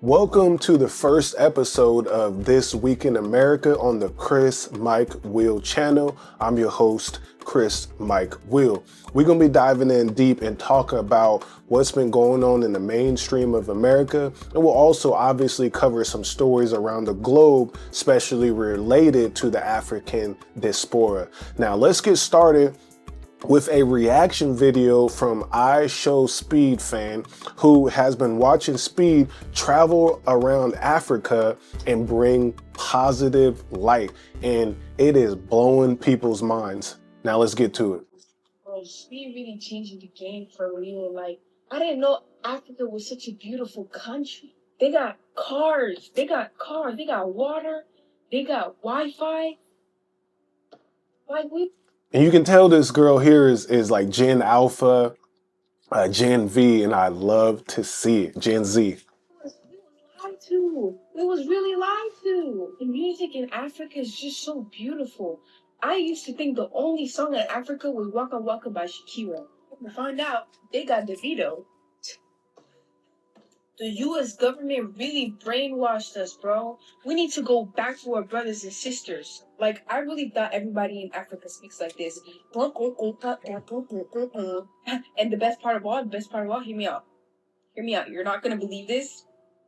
Welcome to the first episode of This Week in America on the Chris Mike Will channel. I'm your host, Chris Mike Will. We're going to be diving in deep and talk about what's been going on in the mainstream of America. And we'll also obviously cover some stories around the globe, especially related to the African diaspora. Now, let's get started with a reaction video from ISHOWSPEED fan who has been watching Speed travel around Africa and bring positive light, and it is blowing people's minds. Now let's get to it. Bro, Speed really changing the game for real. Like, I didn't know Africa was such a beautiful country. They got cars, they got water, they got Wi-Fi. And you can tell this girl here is like Gen Alpha, Gen V, and I love to see it. Gen Z. We was really lied to. The music in Africa is just so beautiful. I used to think the only song in Africa was Waka Waka by Shakira. To find out, they got DeVito. The U.S. government really brainwashed us, bro. We need to go back to our brothers and sisters. Like, I really thought everybody in Africa speaks like this. And the best part of all, hear me out. You're not gonna believe this.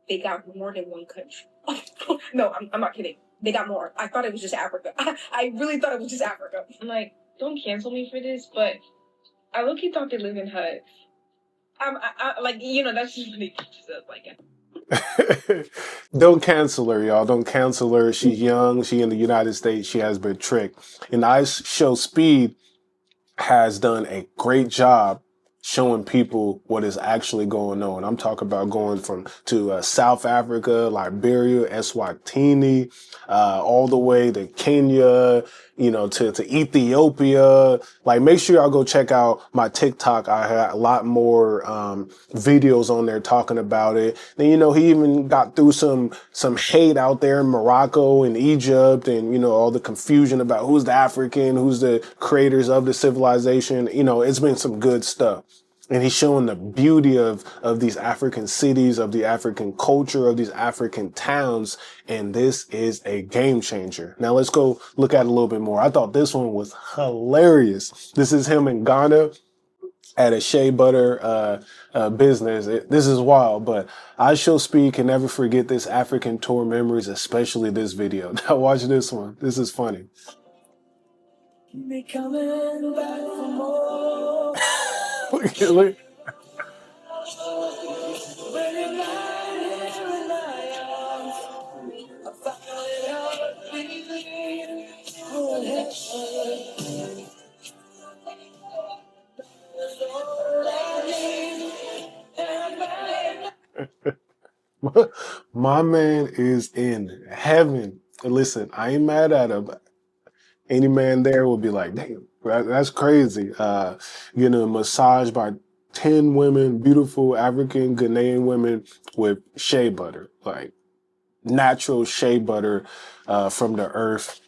They got more than one country. No, I'm not kidding. They got more. I thought it was just Africa. I really thought it was just Africa. I'm like, don't cancel me for this, but I low-key thought they live in HUD. That's just what they teach us. Like, Don't cancel her, y'all. Don't cancel her. She's young. She in the United States. She has been tricked. And ISHOWSPEED has done a great job showing people what is actually going on. I'm talking about going to South Africa, Liberia, Eswatini, all the way to Kenya, to Ethiopia. Like, make sure y'all go check out my TikTok. I had a lot more videos on there talking about it. Then, he even got through some hate out there in Morocco and Egypt, and, all the confusion about who's the African, who's the creators of the civilization. It's been some good stuff. And he's showing the beauty of these African cities, of the African culture, of these African towns. And this is a game changer. Now let's go look at it a little bit more. I thought this one was hilarious. This is him in Ghana at a shea butter business. This is wild, but ISHOWSPEED can never forget this African tour memories, especially this video. Now watch this one. This is funny. Coming back for more. Look. My man is in heaven. Listen, I ain't mad at him. Any man there would be like, damn, that's crazy. Getting a massage by 10 women, beautiful African Ghanaian women with shea butter, like natural shea butter from the earth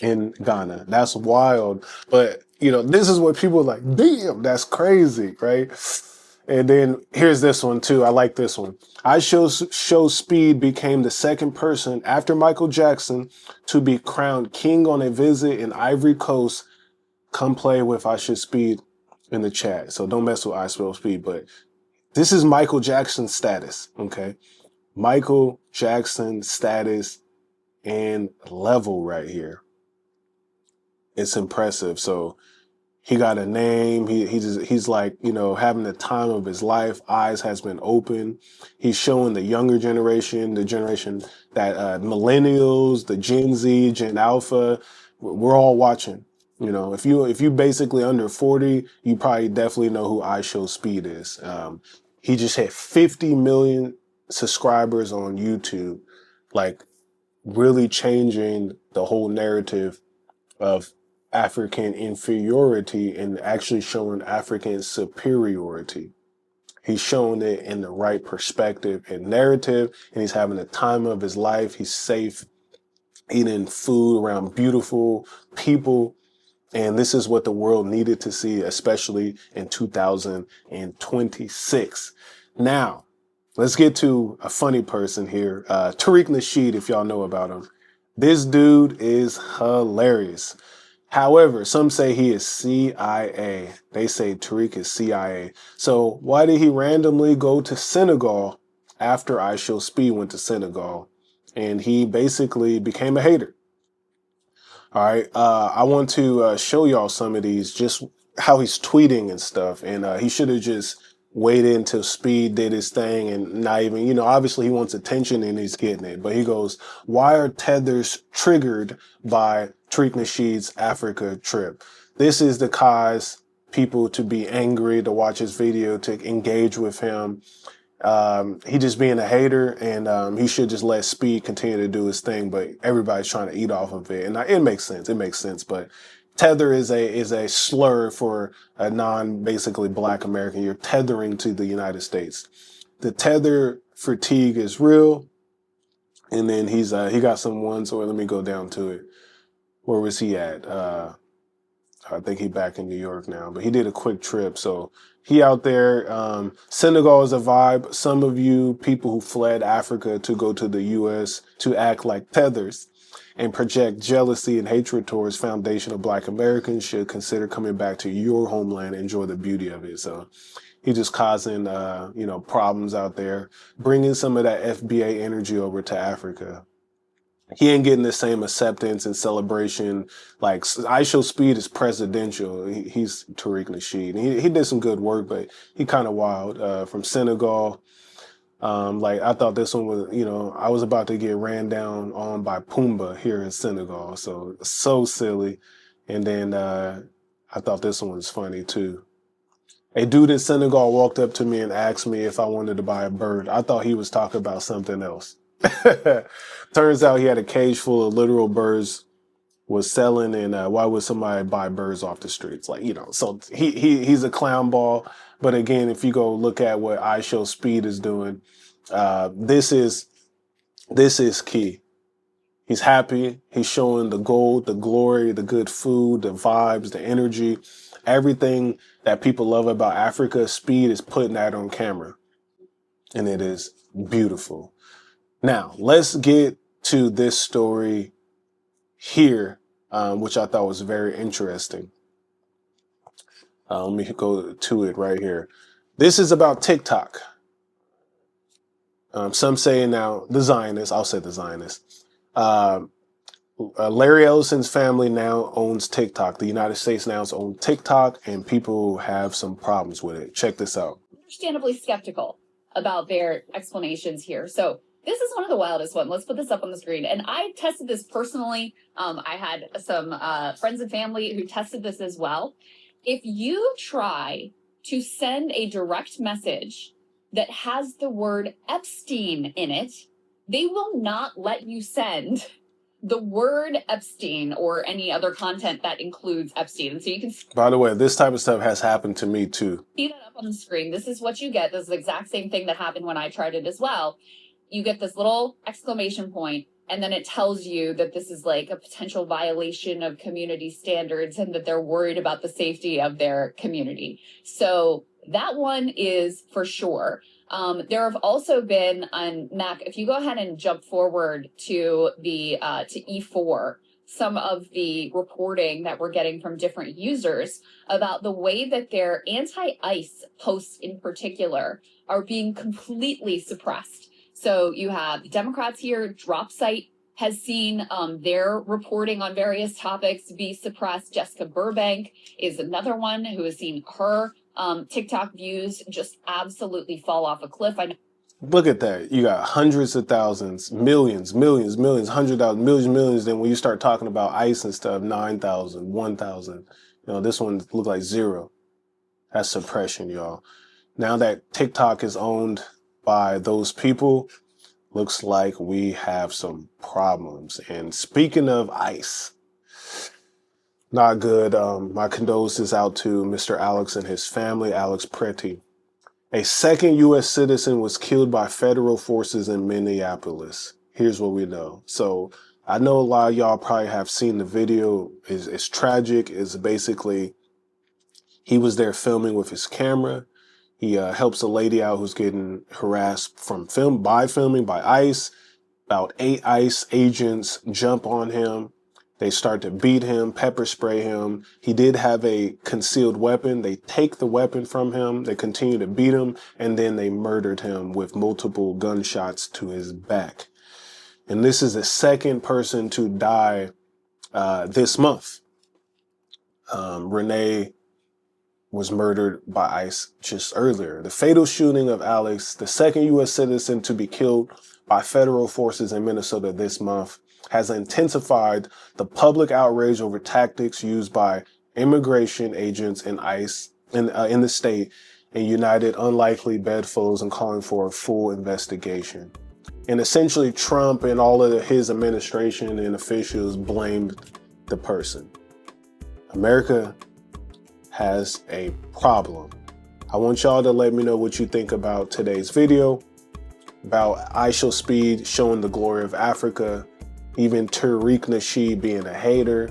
in Ghana. That's wild. But, this is what people are like, damn, that's crazy, right? And then here's this one too. I like this one. ISHOWSPEED became the second person after Michael Jackson to be crowned king on a visit in Ivory Coast. Come play with ISHOWSPEED in the chat. So don't mess with ISHOWSPEED, but this is Michael Jackson status. Okay. Michael Jackson status and level right here. It's impressive. So he got a name. He's like, having the time of his life. Eyes has been open. He's showing the younger generation, the generation that millennials, the Gen Z, Gen Alpha, we're all watching. If you basically under 40, you probably definitely know who ISHOWSPEED is. He just hit 50 million subscribers on YouTube, like really changing the whole narrative of African inferiority and actually showing African superiority. He's showing it in the right perspective and narrative, and he's having the time of his life. He's safe, eating food around beautiful people. And this is what the world needed to see, especially in 2026. Now, let's get to a funny person here. Tariq Nasheed, if y'all know about him. This dude is hilarious. However, some say he is CIA. They say Tariq is CIA. So why did he randomly go to Senegal after ISHOWSPEED went to Senegal? And he basically became a hater. All right. I want to show y'all some of these, just how he's tweeting and stuff. And he should have just waited until Speed did his thing and not even, obviously he wants attention and he's getting it. But he goes, why are tethers triggered by Tariq Nasheed's Africa trip? This is to cause people to be angry, to watch his video, to engage with him. He just being a hater, and he should just let Speed continue to do his thing. But everybody's trying to eat off of it, and it makes sense. It makes sense. But tether is a slur for a basically black American. You're tethering to the United States. The tether fatigue is real. And then he got some ones. Or let me go down to it. Where was he at? I think he back in New York now, but he did a quick trip. So he out there. Senegal is a vibe. Some of you people who fled Africa to go to the U.S. to act like tethers and project jealousy and hatred towards foundational black Americans should consider coming back to your homeland and enjoy the beauty of it. So he just causing, problems out there, bringing some of that FBA energy over to Africa. He ain't getting the same acceptance and celebration. Like ISHOWSPEED is presidential. He's Tariq Nasheed. He did some good work, but he kind of wild. From Senegal, I thought this one was, I was about to get ran down on by Pumbaa here in Senegal. So silly. And then I thought this one was funny too. A dude in Senegal walked up to me and asked me if I wanted to buy a bird. I thought he was talking about something else. Turns out he had a cage full of literal birds, was selling, and why would somebody buy birds off the streets? So he's a clown ball. But again, if you go look at what ISHOWSPEED is doing, this is key. He's happy. He's showing the gold, the glory, the good food, the vibes, the energy, everything that people love about Africa. Speed is putting that on camera, and it is beautiful. Now, let's get to this story here, which I thought was very interesting. Let me go to it right here. This is about TikTok. Some say now the Zionists, I'll say the Zionists. Larry Ellison's family now owns TikTok. The United States now owns TikTok, and people have some problems with it. Check this out. Understandably skeptical about their explanations here. So this is one of the wildest ones. Let's put this up on the screen. And I tested this personally. I had some friends and family who tested this as well. If you try to send a direct message that has the word Epstein in it, they will not let you send the word Epstein or any other content that includes Epstein. And so you can... By the way, this type of stuff has happened to me too. See that up on the screen. This is what you get. This is the exact same thing that happened when I tried it as well. You get this little exclamation point, and then it tells you that this is like a potential violation of community standards and that they're worried about the safety of their community. So that one is for sure. There have also been on Mac, if you go ahead and jump forward to the to E4, some of the reporting that we're getting from different users about the way that their anti-ICE posts in particular are being completely suppressed. So you have Democrats here, DropSite has seen their reporting on various topics be suppressed. Jessica Burbank is another one who has seen her TikTok views just absolutely fall off a cliff. I know. Look at that. You got hundreds of thousands, millions, 100,000, millions. Then when you start talking about ICE and stuff, 9,000, 1,000. This one looked like 0. That's suppression, y'all. Now that TikTok is owned by those people, looks like we have some problems. And speaking of ICE, not good. My condolences out to Mr. Alex and his family, Alex Pretty. A second U.S. citizen was killed by federal forces in Minneapolis. Here's what we know. So I know a lot of y'all probably have seen the video. It's tragic. It's basically, he was there filming with his camera. He helps a lady out who's getting harassed from filming by ICE. About 8 ICE agents jump on him. They start to beat him, pepper spray him. He did have a concealed weapon. They take the weapon from him. They continue to beat him, and then they murdered him with multiple gunshots to his back. And this is the second person to die this month. Renee was murdered by ICE just earlier. The fatal shooting of Alex, the second U.S. citizen to be killed by federal forces in Minnesota this month, has intensified the public outrage over tactics used by immigration agents and ICE in the state, and united unlikely bedfellows in calling for a full investigation. And essentially, Trump and all of his administration and officials blamed the person. America has a problem. I want y'all to let me know what you think about today's video, about ISHOWSPEED showing the glory of Africa, even Tariq Nasheed being a hater,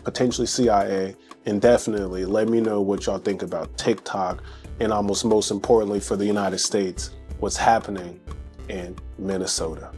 potentially CIA, and definitely let me know what y'all think about TikTok, and almost most importantly for the United States, what's happening in Minnesota.